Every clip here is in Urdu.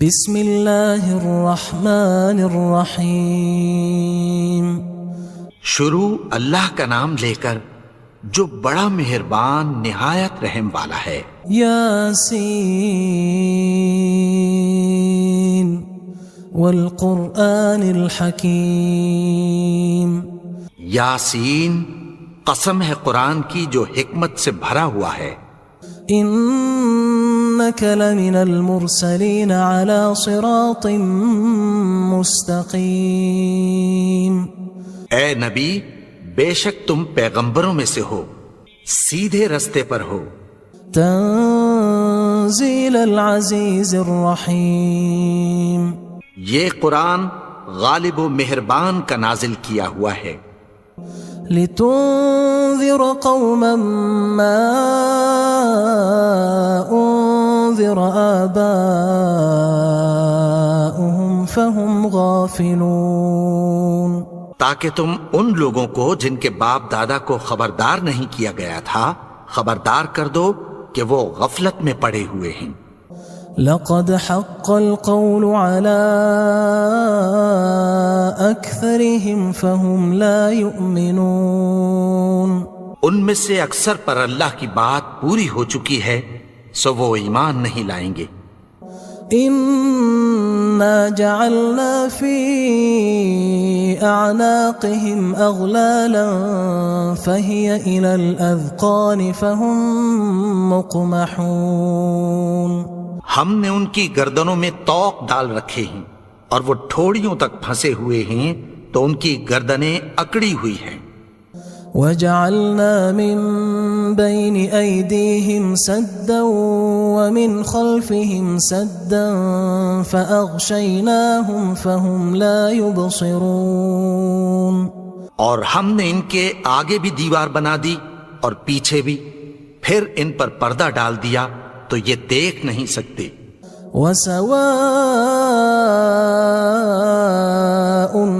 بسم اللہ الرحمن الرحیم۔ شروع اللہ کا نام لے کر جو بڑا مہربان نہایت رحم والا ہے۔ یاسین والقرآن الحکیم۔ یاسین، قسم ہے قرآن کی جو حکمت سے بھرا ہوا ہے۔ انک لمن المرسلین علی صراط مستقیم۔ اے نبی، بے شک تم پیغمبروں میں سے ہو، سیدھے رستے پر ہو۔ تنزیل العزیز الرحیم۔ یہ قرآن غالب و مہربان کا نازل کیا ہوا ہے۔ لتنذر قوما ما انذر آباؤهم فهم غافلون۔ تاکہ تم ان لوگوں کو جن کے باپ دادا کو خبردار نہیں کیا گیا تھا خبردار کر دو کہ وہ غفلت میں پڑے ہوئے ہیں۔ لقد حق القول على أكثرهم فهم لا يؤمنون۔ ان میں سے اکثر پر اللہ کی بات پوری ہو چکی ہے سو وہ ایمان نہیں لائیں گے۔ إنا جعلنا في أعناقهم أغلالا فهي إلى الأذقان فهم مقمحون۔ ہم نے ان کی گردنوں میں طوق ڈال رکھے ہیں اور وہ ٹھوڑیوں تک پھنسے ہوئے ہیں تو ان کی گردنیں اکڑی ہوئی ہیں۔ وَجَعَلْنَا مِن بَيْنِ أَيْدِيهِمْ سَدًّا وَمِنْ خَلْفِهِمْ سَدًّا فَأَغْشَيْنَاهُمْ فَهُمْ لَا يُبْصِرُونَ۔ اور ہم نے ان کے آگے بھی دیوار بنا دی اور پیچھے بھی، پھر ان پر پردہ ڈال دیا تو یہ دیکھ نہیں سکتے۔ وَسَوَاءٌ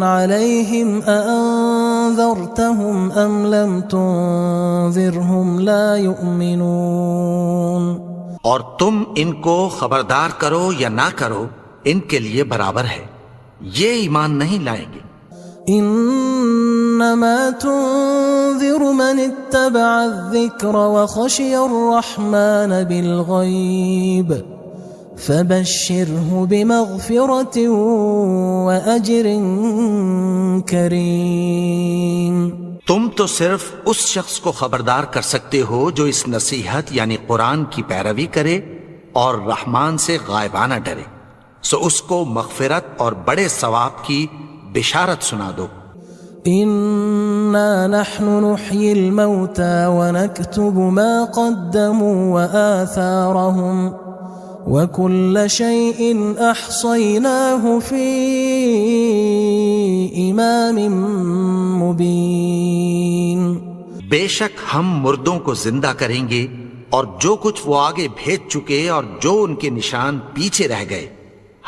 عَلَيْهِمْ أَأَنذَرْتَهُمْ أَمْ لَمْ تُنذِرْهُمْ لَا يُؤْمِنُونَ۔ اور تم ان کو خبردار کرو یا نہ کرو ان کے لیے برابر ہے، یہ ایمان نہیں لائیں گے۔ انما تنذر من اتبع الذکر وخشی الرحمن بالغیب فبشره بمغفرة وأجر کریم۔ تم تو صرف اس شخص کو خبردار کر سکتے ہو جو اس نصیحت یعنی قرآن کی پیروی کرے اور رحمان سے غائبانہ ڈرے، سو اس کو مغفرت اور بڑے ثواب کی بشارت سنا دو۔ انا نحن نحيي الموتى ونكتب ما قدموا وآثارهم وكل شيء احصيناه في امام مبين۔ بے شک ہم مردوں کو زندہ کریں گے اور جو کچھ وہ آگے بھیج چکے اور جو ان کے نشان پیچھے رہ گئے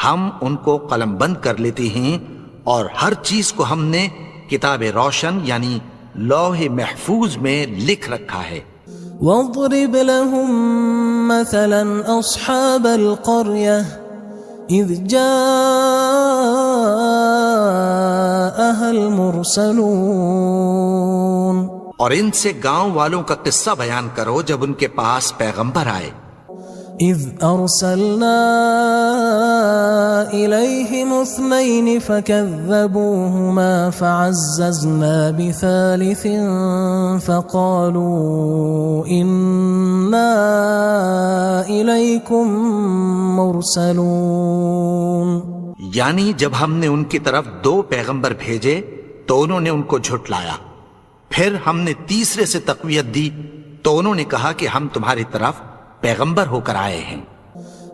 ہم ان کو قلم بند کر لیتے ہیں، اور ہر چیز کو ہم نے کتاب روشن یعنی لوح محفوظ میں لکھ رکھا ہے۔ واضرب لهم مثلا اصحاب القرية اذ جاءها المرسلون۔ اور ان سے گاؤں والوں کا قصہ بیان کرو جب ان کے پاس پیغمبر آئے۔ اذ ارسلنا الیہم اثنین فکذبوہما فعززنا بثالث فقالوا انا الیکم مرسلون۔ یعنی جب ہم نے ان کی طرف 2 پیغمبر بھیجے تو انہوں نے ان کو جھٹلایا، پھر ہم نے تیسرے سے تقویت دی تو انہوں نے کہا کہ ہم تمہاری طرف پیغمبر ہو کر آئے ہیں۔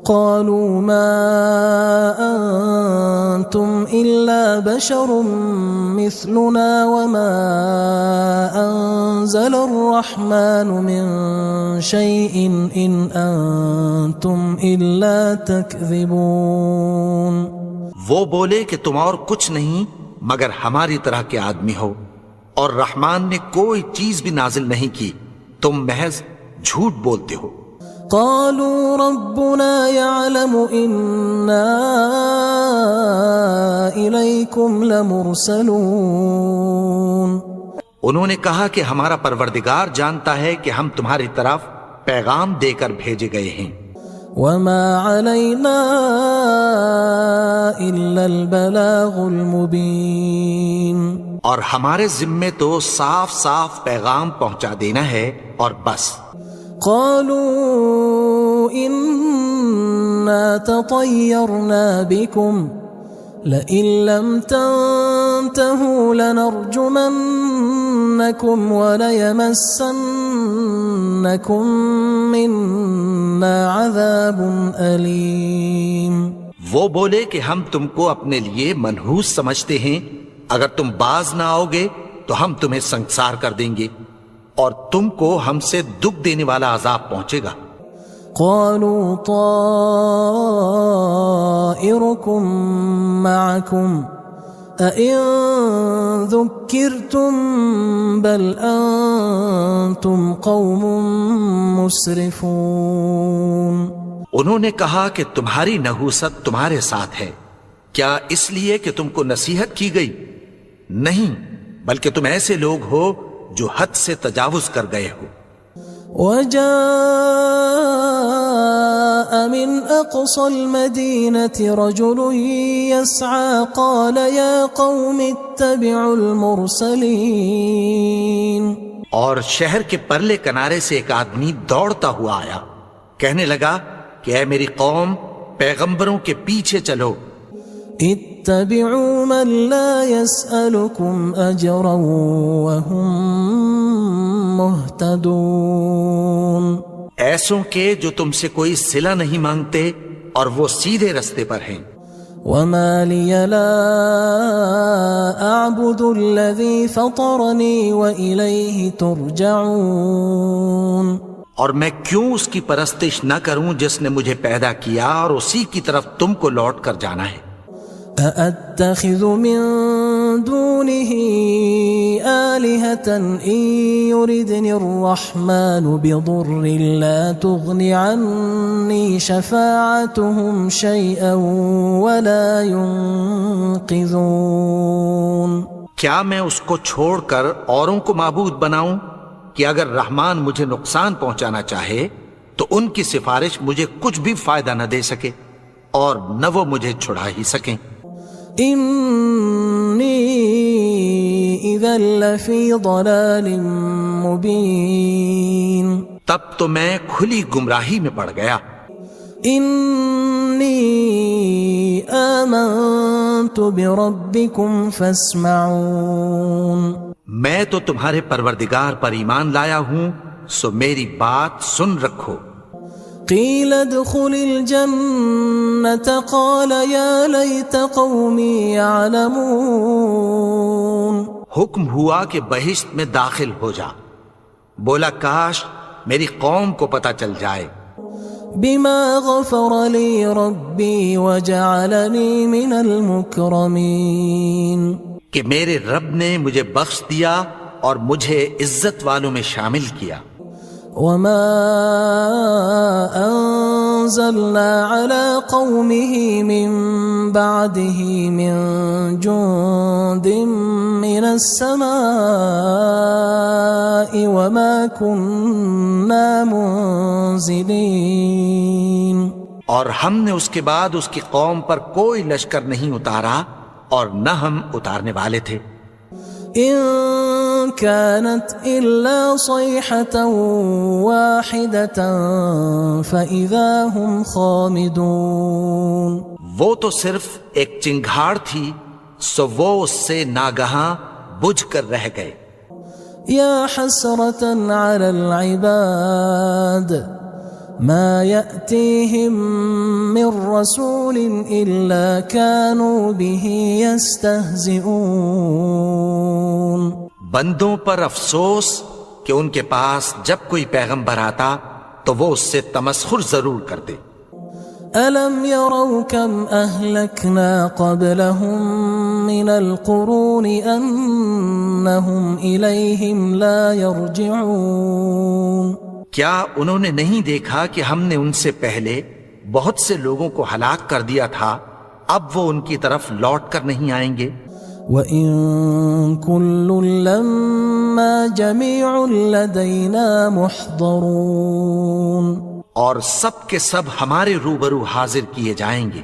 قالوا ما انتم الا بشر مثلنا وما انزل الرحمن من شيء ان انتم الا تكذبون۔ وہ بولے کہ تم اور کچھ نہیں مگر ہماری طرح کے آدمی ہو، اور رحمان نے کوئی چیز بھی نازل نہیں کی، تم محض جھوٹ بولتے ہو۔ قالوا ربنا يعلم إنا إليكم لمرسلون. انہوں نے کہا کہ ہمارا پروردگار جانتا ہے کہ ہم تمہاری طرف پیغام دے کر بھیجے گئے ہیں. وما علينا إلا البلاغ المبين. اور ہمارے ذمے تو صاف صاف پیغام پہنچا دینا ہے اور بس. قالوا إنا تطيرنا بكم لئن لم تنتهوا لنرجمنكم وليمسنكم منا عذاب أليم. وہ بولے کہ ہم تم کو اپنے لیے منحوس سمجھتے ہیں، اگر تم باز نہ آؤ گے تو ہم تمہیں سنسار کر دیں گے اور تم کو ہم سے دکھ دینے والا عذاب پہنچے گا. قالوا طائركم معكم أئن ذكرتم بل أنتم قوم مسرفون. انہوں نے کہا کہ تمہاری نحوست تمہارے ساتھ ہے، کیا اس لیے کہ تم کو نصیحت کی گئی؟ نہیں، بلکہ تم ایسے لوگ ہو جو حد سے تجاوز کر گئے ہو. وجاء من أقصى المدينة رجل يسعى قال يا قوم اتبعوا المرسلين. اور شہر کے پرلے کنارے سے ایک آدمی دوڑتا ہوا آیا، کہنے لگا کہ اے میری قوم، پیغمبروں کے پیچھے چلو. اتبعوا من لا يسألكم أجرا وهم مهتدون. ایسوں کے جو تم سے کوئی صلہ نہیں مانگتے اور وہ سیدھے رستے پر ہیں. وما لي لا أعبد الذي فطرني وإليه ترجعون. اور میں کیوں اس کی پرستش نہ کروں جس نے مجھے پیدا کیا اور اسی کی طرف تم کو لوٹ کر جانا ہے. أأتخذ من دونه آلهة إن يردني الرحمن بضر لا تغن عني شفاعتهم شيئا ولا ينقذون. کیا میں اس کو چھوڑ کر اوروں کو معبود بناؤں کہ اگر رحمان مجھے نقصان پہنچانا چاہے تو ان کی سفارش مجھے کچھ بھی فائدہ نہ دے سکے اور نہ وہ مجھے چھڑا ہی سکیں. إني إذا لفي ضلال مبين. تب تو میں کھلی گمراہی میں پڑ گیا. إني آمنت بربكم فاسمعون. میں تو تمہارے پروردگار پر ایمان لایا ہوں، سو میری بات سن رکھو. قيل ادخل الجنة قال يا ليت قومي يعلمون. حکم ہوا کہ بہشت میں داخل ہو جا. بولا کاش میری قوم کو پتہ چل جائے. بما غفر لي ربي وجعلني من المكرمين. کہ میرے رب نے مجھے بخش دیا اور مجھے عزت والوں میں شامل کیا. وما أنزلنا على قومه من بعده من جند من السماء وما كنا منزلين. اور ہم نے اس کے بعد اس کی قوم پر کوئی لشکر نہیں اتارا اور نہ ہم اتارنے والے تھے. إن كانت إلا صيحة واحدة فإذا هم خامدون. وہ تو صرف ایک چنگھاڑ تھی، سو وہ اس سے ناگہاں بجھ کر رہ گئے. يا حسرة على العباد ما يأتيهم من رسول إلا كانوا به يستهزئون. بندوں پر افسوس کہ ان کے پاس جب کوئی پیغمبر آتا تو وہ اس سے تمسخر ضرور کرتے. ألم يروا كم أهلكنا قبلهم من القرون أنهم إليهم لا يرجعون. کیا انہوں نے نہیں دیکھا کہ ہم نے ان سے پہلے بہت سے لوگوں کو ہلاک کر دیا تھا، اب وہ ان کی طرف لوٹ کر نہیں آئیں گے؟ وَإِن كُلٌّ لَمَّا جَمِيعٌ لَدَيْنَا مُحْضَرُونَ، اور سب کے سب ہمارے روبرو حاضر کیے جائیں گے۔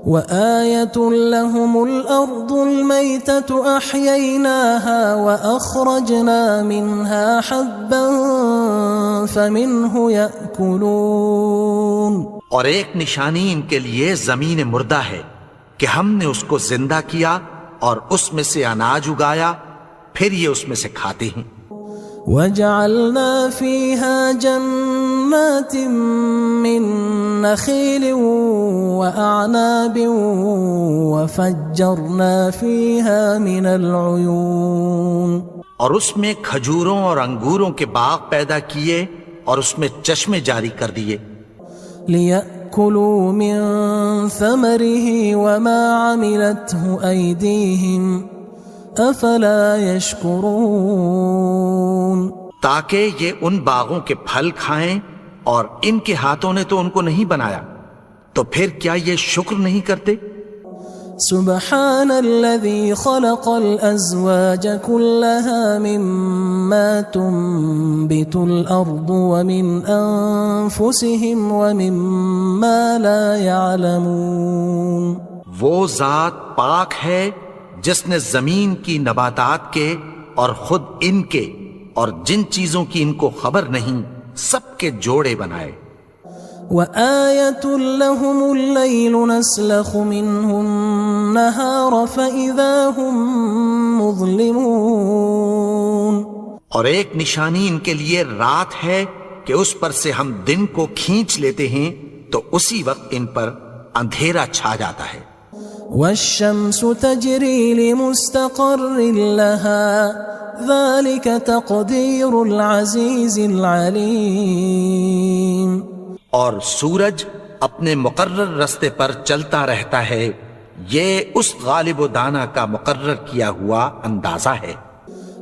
وَآيَةٌ لَهُمُ الْأَرْضُ الْمَيْتَةُ أَحْيَيْنَاهَا وَأَخْرَجْنَا مِنْهَا حَبًّا فَمِنْهُ يَأْكُلُونَ، اور ایک نشانی ان کے لیے زمین مردہ ہے کہ ہم نے اس کو زندہ کیا اور اس میں سے اناج اگایا، پھر یہ اس میں سے کھاتے ہیں۔ وَجَعَلْنَا فِيهَا جَنَّاتٍ مِّن نَخِيلٍ وَأَعْنَابٍ وَفَجَّرْنَا فِيهَا مِنَ الْعُيُونِ، اور اس میں کھجوروں اور انگوروں کے باغ پیدا کیے اور اس میں چشمے جاری کر دیے، لِيَأْكُلُوا مِن ثَمَرِهِ وَمَا عَمِلَتْهُ أَيْدِيهِمْ أَفَلَا يَشْكُرُونَ، تاکہ یہ ان باغوں کے پھل کھائیں، اور ان کے ہاتھوں نے تو ان کو نہیں بنایا، تو پھر کیا یہ شکر نہیں کرتے؟ سبحان الذي خلق الأزواج كلها مما تنبت الأرض ومن أنفسهم ومما لا يعلمون، وہ ذات پاک ہے جس نے زمین کی نباتات کے اور خود ان کے اور جن چیزوں کی ان کو خبر نہیں سب کے جوڑے بنائے۔ وآية لهم الليل نسلخ منه النهار فإذا هم مظلمون، اور ایک نشانی ان کے لیے رات ہے کہ اس پر سے ہم دن کو کھینچ لیتے ہیں تو اسی وقت ان پر اندھیرا چھا جاتا ہے۔ والشمس تجري لمستقر لها ذلك تقدير العزيز العليم، اور سورج اپنے مقرر رستے پر چلتا رہتا ہے، یہ اس غالب و دانا کا مقرر کیا ہوا اندازہ ہے۔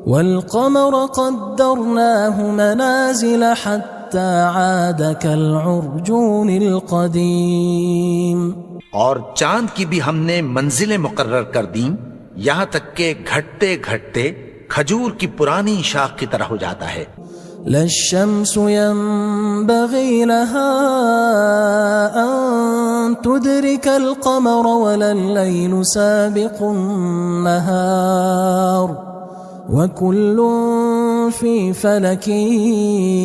والقمر قدرناه منازل حتى عاد كالعرجون القديم، اور چاند کی بھی ہم نے منزلیں مقرر کر دیں، یہاں تک کہ گھٹتے گھٹتے کھجور کی پرانی شاخ کی طرح ہو جاتا ہے۔ لا الشمس ينبغي لها أن تدرك القمر ولا الليل سابق النهار وكل في فلك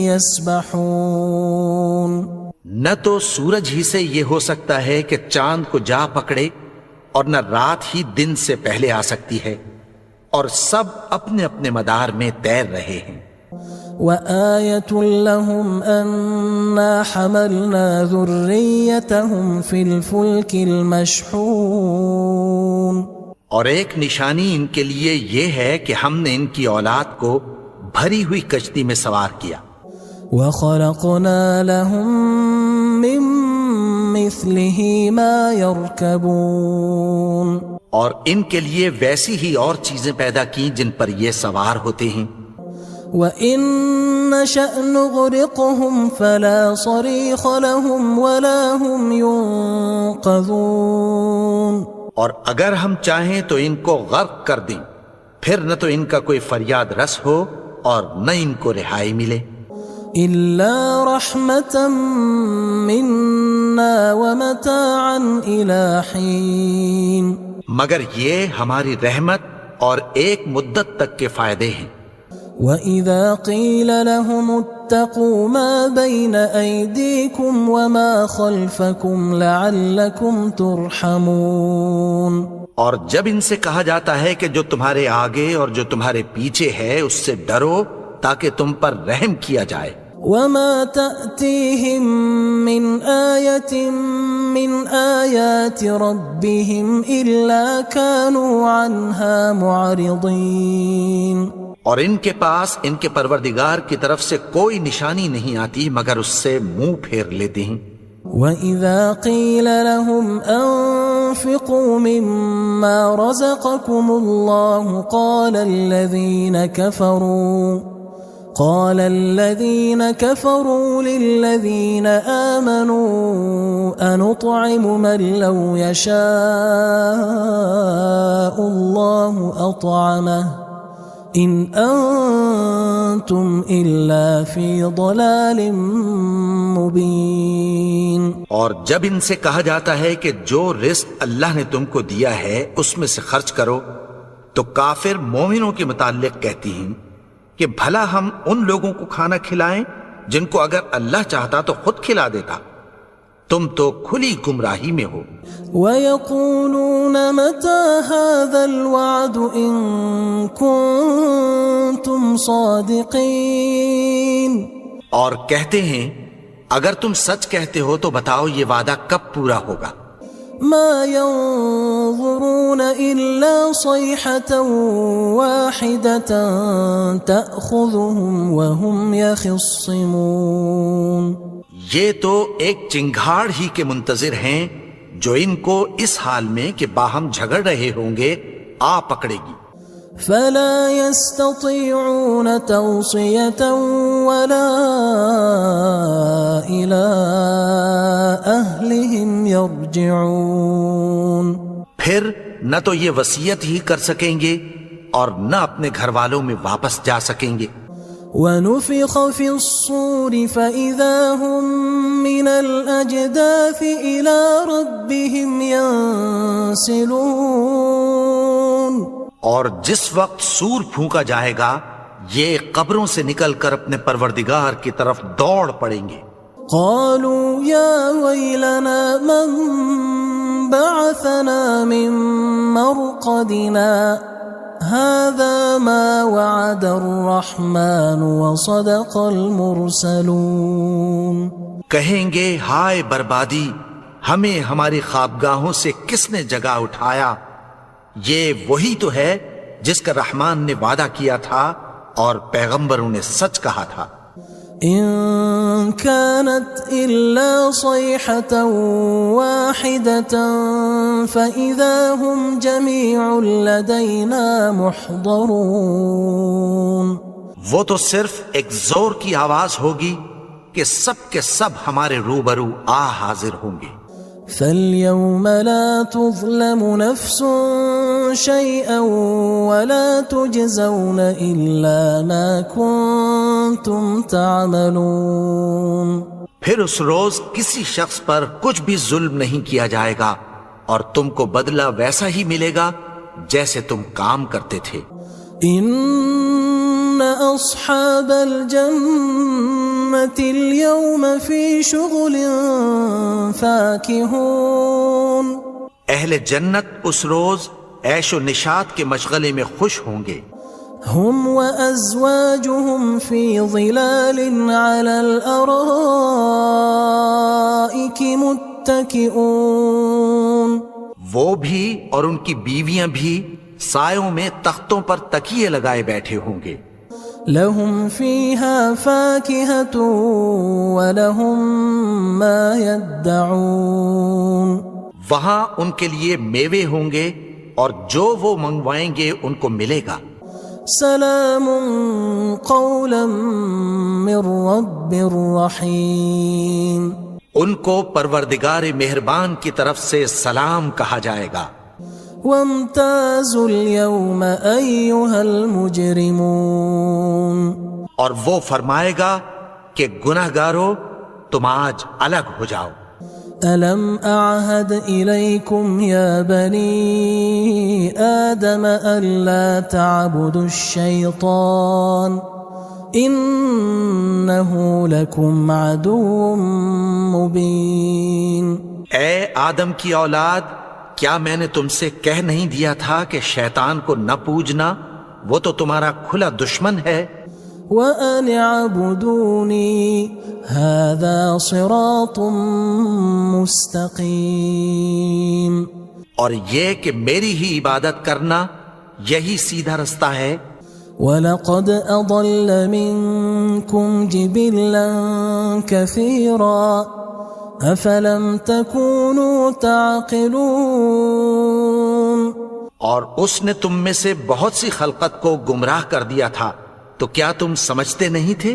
يسبحون، نہ تو سورج ہی سے یہ ہو سکتا ہے کہ چاند کو جا پکڑے، اور نہ رات ہی دن سے پہلے آ سکتی ہے، اور سب اپنے اپنے مدار میں تیر رہے ہیں۔ وآية لهم أنا حملنا ذريتهم في الفلك المشحون، اور ایک نشانی ان کے لیے یہ ہے کہ ہم نے ان کی اولاد کو بھری ہوئی کشتی میں سوار کیا۔ وخلقنا لهم من مثله ما يركبون، اور ان کے لیے ویسی ہی اور چیزیں پیدا کی جن پر یہ سوار ہوتے ہیں۔ وَإِن نَّشَأْ نُغْرِقْهُمْ فَلَا صَرِيخَ لَهُمْ وَلَا هُمْ يُنقَذُونَ، اور اگر ہم چاہیں تو ان کو غرق کر دیں، پھر نہ تو ان کا کوئی فریاد رس ہو اور نہ ان کو رہائی ملے۔ إِلَّا رَحْمَةً مِنَّا وَمَتَاعًا إِلَى حِينٍ، مگر یہ ہماری رحمت اور ایک مدت تک کے فائدے ہیں۔ وَإِذَا قِيلَ لَهُمُ اتَّقُوا مَا بَيْنَ أَيْدِيكُمْ وَمَا خَلْفَكُمْ لَعَلَّكُمْ تُرْحَمُونَ، اور جب ان سے کہا جاتا ہے کہ جو تمہارے آگے اور جو تمہارے پیچھے ہے اس سے ڈرو تاکہ تم پر رحم کیا جائے۔ وَمَا تَأْتِيهِم مِّنْ آيَةٍ مِّنْ آيَاتِ رَبِّهِمْ إِلَّا كَانُوا عَنْهَا مُعْرِضِينَ، اور ان کے پاس ان کے پروردگار کی طرف سے کوئی نشانی نہیں آتی مگر اس سے منہ پھیر لیتے ہیں۔ وَإِذَا قِيلَ لَهُمْ أَنفِقُوا مِمَّا رَزَقَكُمُ اللَّهُ قال الذين كفروا للذين آمنوا أنطعم من لو يشاء الله أطعمه إن أنتم إلا في ضلال مبين۔ اور جب ان سے کہا جاتا ہے کہ جو رزق اللہ نے تم کو دیا ہے اس میں سے خرچ کرو، تو کافر مومنوں کے متعلق کہتی ہیں کہ بھلا ہم ان لوگوں کو کھانا کھلائیں جن کو اگر اللہ چاہتا تو خود کھلا دیتا، تم تو کھلی گمراہی میں ہو۔ وَيَقُولُونَ مَتَى هَذَا الْوَعْدُ إِن كُنتُمْ صَادِقِينَ، اور کہتے ہیں اگر تم سچ کہتے ہو تو بتاؤ یہ وعدہ کب پورا ہوگا۔ ما ينظرون إلا صيحة واحدة تأخذهم وهم يخصمون، یہ تو ایک چنگھاڑ ہی کے منتظر ہیں جو ان کو اس حال میں کہ باہم جھگڑ رہے ہوں گے آ پکڑے گی۔ فلا يستطيعون توصية ولا إلى أهلهم يرجعون، پھر نہ تو یہ وصیت ہی کر سکیں گے اور نہ اپنے گھر والوں میں واپس جا سکیں گے۔ ونفخ في الصور فإذا هم من الأجداث إلى ربهم ينسلون، اور جس وقت سور پھونکا جائے گا یہ قبروں سے نکل کر اپنے پروردگار کی طرف دوڑ پڑیں گے۔ قالوا يا ويلنا من بعثنا من مرقدنا هذا ما وعد الرحمن وصدق المرسلون، کہیں گے ہائے بربادی، ہمیں ہماری خوابگاہوں سے کس نے جگا اٹھایا، یہ وہی تو ہے جس کا رحمان نے وعدہ کیا تھا اور پیغمبروں نے سچ کہا تھا۔ إن كانت إلا صيحة واحدة فإذا هم جميع لدينا محضرون، وہ تو صرف ایک زور کی آواز ہوگی کہ سب کے سب ہمارے روبرو آ حاضر ہوں گے۔ فاليوم لا تظلم نفس شيئا ولا تجزون إلا ما كنتم تعملون، پھر اس روز کسی شخص پر کچھ بھی ظلم نہیں کیا جائے گا اور تم کو بدلہ ویسا ہی ملے گا جیسے تم کام کرتے تھے۔ إن أصحاب الجنة اليوم في شغل فاكهون، اہل جنت اس روز عیش و نشاط کے مشغلے میں خوش ہوں گے۔ هم وأزواجهم في ظلال على الأرائك متكئون، وہ بھی اور ان کی بیویاں بھی سایوں میں تختوں پر تکیے لگائے بیٹھے ہوں گے۔ لهم فيها فاكهة ولهم ما يدعون، وہاں ان کے لیے میوے ہوں گے اور جو وہ منگوائیں گے ان کو ملے گا۔ سلام قولا من رب رحیم، ان کو پروردگار مہربان کی طرف سے سلام کہا جائے گا۔ وامتازوا اليوم أيها المجرمون، اور وہ فرمائے گا کہ گناہگارو تم آج الگ ہو جاؤ۔ ألم أعهد إليكم يا بني آدم ألا تعبدوا الشيطان إنه لكم عدو مبين۔ اے آدم کی اولاد، کیا میں نے تم سے کہہ نہیں دیا تھا کہ شیطان کو نہ پوجنا، وہ تو تمہارا کھلا دشمن ہے۔ وَأَنِ اعْبُدُونِي هَذَا صِرَاطٌ مُسْتَقِيمٌ، اور یہ کہ میری ہی عبادت کرنا یہی سیدھا رستہ ہے۔ وَلَقَدْ أَضَلَّ مِنْكُمْ جِبِلًّا كَثِيرًا أَفَلَمْ تَكُونُوا تَعْقِلُونَ، اور اس نے تم میں سے بہت سی خلقت کو گمراہ کر دیا تھا، تو کیا تم سمجھتے نہیں تھے؟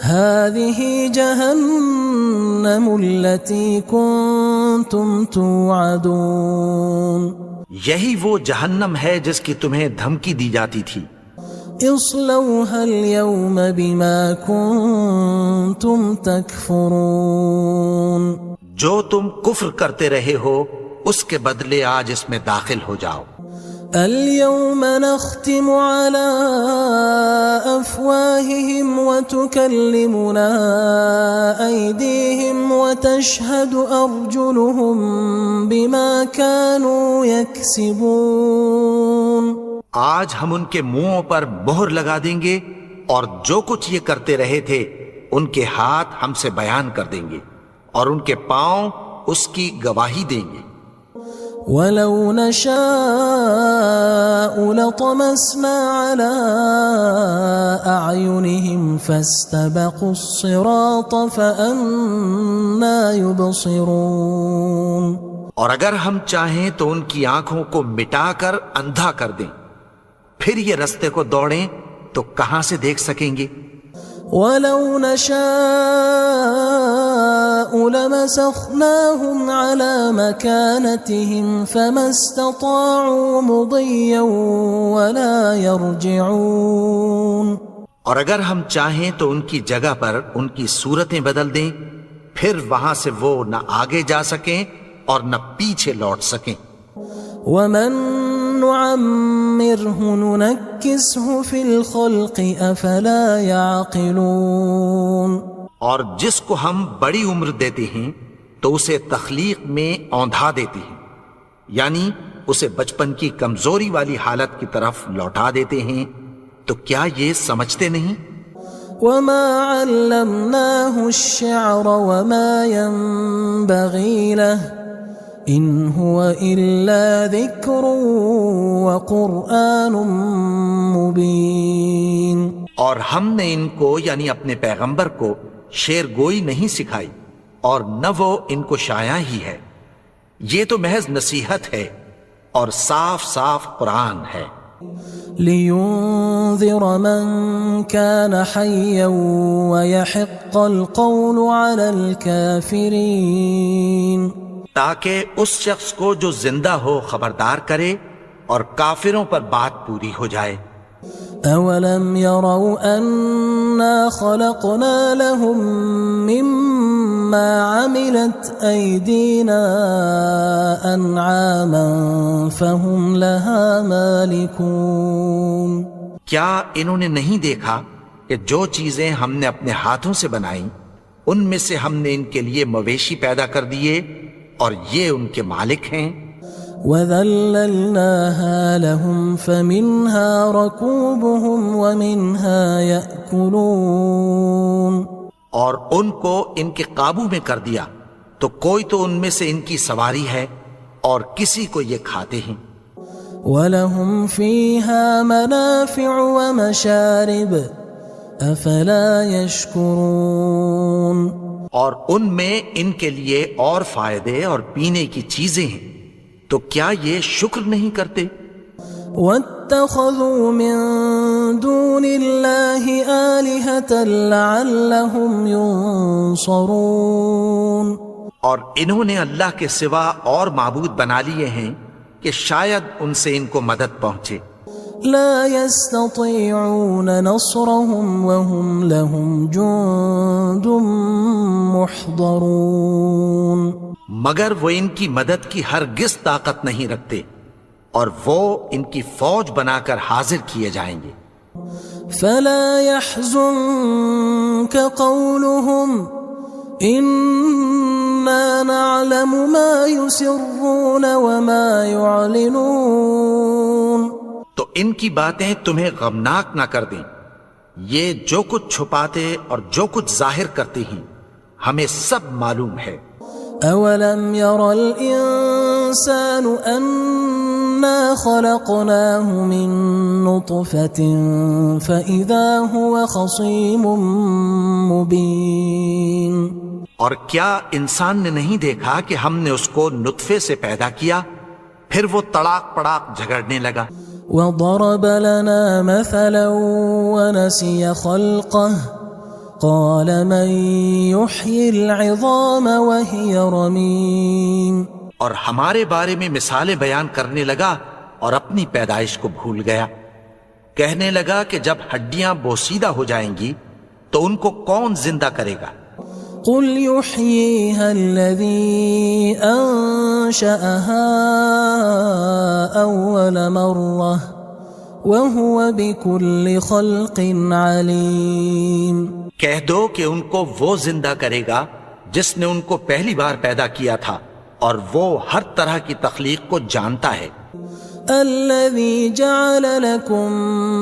هذه جهنم التي كنتم توعدون یہی وہ جہنم ہے جس کی تمہیں دھمکی دی جاتی تھی. اصلوها اليوم بما كنتم تكفرون جو تم کفر کرتے رہے ہو اس کے بدلے آج اس میں داخل ہو جاؤ. اليوم نختم على أفواههم وتكلمنا أيديهم وتشهد أرجلهم بما كانوا يكسبون. آج ہم ان کے منہوں پر مہر لگا دیں گے اور جو کچھ یہ کرتے رہے تھے ان کے ہاتھ ہم سے بیان کر دیں گے اور ان کے پاؤں اس کی گواہی دیں گے. ولو نشاء لطمسنا على أعينهم فاستبقوا الصراط فأنى يبصرون. اور اگر ہم چاہیں تو ان کی آنکھوں کو مٹا کر اندھا کر دیں، پھر یہ رستے کو دوڑیں تو کہاں سے دیکھ سکیں گے. ولو نشاء لمسخناهم على مكانتهم فما استطاعوا مضيا ولا يرجعون. اور اگر ہم چاہیں تو ان کی جگہ پر ان کی صورتیں بدل دیں، پھر وہاں سے وہ نہ آگے جا سکیں اور نہ پیچھے لوٹ سکیں. ومن نعمره ننكسه في الخلق افلا يعقلون. اور جس کو ہم بڑی عمر دیتے ہیں تو اسے تخلیق میں اوندھا دیتے ہیں، یعنی اسے بچپن کی کمزوری والی حالت کی طرف لوٹا دیتے ہیں. تو کیا یہ سمجھتے نہیں؟ وما علمناه الشعر وما ينبغي له ان هو الا ذکر وقرآن مبین. اور ہم نے ان کو یعنی اپنے پیغمبر کو شعر گوئی نہیں سکھائی اور نہ وہ ان کو شایع ہی ہے، یہ تو محض نصیحت ہے اور صاف صاف قرآن ہے. لينذر من كان حيا ويحق القول على الكافرين. تاکہ اس شخص کو جو زندہ ہو خبردار کرے اور کافروں پر بات پوری ہو جائے. اولم يروا انا خلقنا لهم مما عملت ايدينا انعاما فهم لها مالكون. کیا انہوں نے نہیں دیکھا کہ جو چیزیں ہم نے اپنے ہاتھوں سے بنائیں ان میں سے ہم نے ان کے لیے مویشی پیدا کر دیے اور یہ ان کے مالک ہیں. وَذَلَّلْنَاهَا لَهُمْ فَمِنْهَا رَكُوبُهُمْ وَمِنْهَا يَأْكُلُونَ. اور ان کو ان کے قابو میں کر دیا تو کوئی تو ان میں سے ان کی سواری ہے اور کسی کو یہ کھاتے ہیں. وَلَهُمْ فِيهَا مَنَافِعُ وَمَشَارِبُ أَفَلَا يَشْكُرُونَ. اور ان میں ان کے لیے اور فائدے اور پینے کی چیزیں ہیں، تو کیا یہ شکر نہیں کرتے؟ وَاتَّخَذُوا مِن دُونِ اللَّهِ آلِهَةً لَعَلَّهُمْ يُنصَرُونَ. اور انہوں نے اللہ کے سوا اور معبود بنا لیے ہیں کہ شاید ان سے ان کو مدد پہنچے. لا يستطيعون نصرهم وهم لهم جند محضرون. مگر وہ ان کی مدد کی ہرگز طاقت نہیں رکھتے اور وہ ان کی فوج بنا کر حاضر کیے جائیں گے. فلا يحزنك قولهم إنا نعلم ما يسرون وما يعلنون. تو ان کی باتیں تمہیں غمناک نہ کر دیں، یہ جو کچھ چھپاتے اور جو کچھ ظاہر کرتے ہیں ہمیں سب معلوم ہے. اولم ير الانسان انا خلقناه من نطفة فاذا هو خصيم مبين. اور کیا انسان نے نہیں دیکھا کہ ہم نے اس کو نطفے سے پیدا کیا، پھر وہ تڑاک پڑاک جھگڑنے لگا. وضرب لنا مثلا ونسي خلقه قال من يحيي العظام وهي رميم اور ہمارے بارے میں مثالیں بیان کرنے لگا اور اپنی پیدائش کو بھول گیا. کہنے لگا کہ جب ہڈیاں بوسیدہ ہو جائیں گی تو ان کو کون زندہ کرے گا؟ قل يحييها الذي أنشأها أول مرة وهو بكل خلق عليم. کہہ دو کہ ان کو وہ زندہ کرے گا جس نے ان کو پہلی بار پیدا کیا تھا اور وہ ہر طرح کی تخلیق کو جانتا ہے. الذي جعل لكم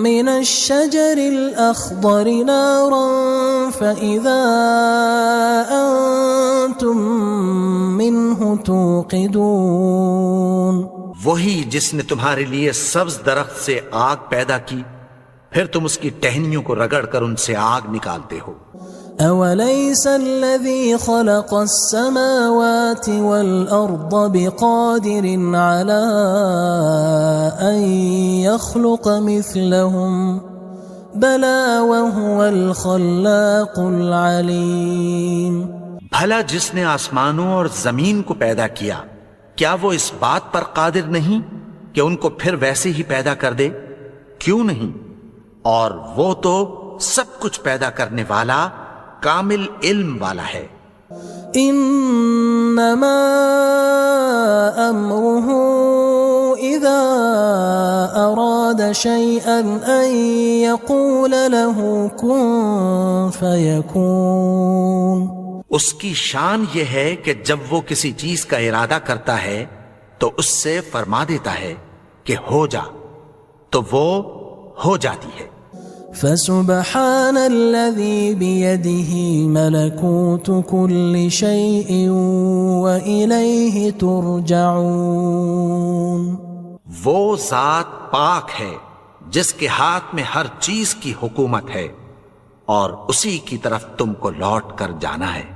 من الشجر الأخضر نارا فإذا أنتم منه توقدون. وہی جس نے تمہارے لیے سبز درخت سے آگ پیدا کی پھر تم اس کی ٹہنیوں کو رگڑ کر ان سے آگ نکالتے ہو. أوليس الذي خلق السماوات والأرض بقادر على أن يخلق مثلهم بلى وهو الخلاق العليم. بھلا جس نے آسمانوں اور زمین کو پیدا کیا کیا وہ اس بات پر قادر نہیں کہ ان کو پھر ویسے ہی پیدا کر دے؟ کیوں نہیں؟ اور وہ تو سب کچھ پیدا کرنے والا کامل علم والا ہے. انما امره اذا اراد شيئا ان يقول له كن فيكون. اس کی شان یہ ہے کہ جب وہ کسی چیز کا ارادہ کرتا ہے تو اس سے فرما دیتا ہے کہ ہو جا تو وہ ہو جاتی ہے. فسبحان الذي بيده ملكوت كل شيء وإليه ترجعون. وہ ذات پاک ہے جس کے ہاتھ میں ہر چیز کی حکومت ہے اور اسی کی طرف تم کو لوٹ کر جانا ہے.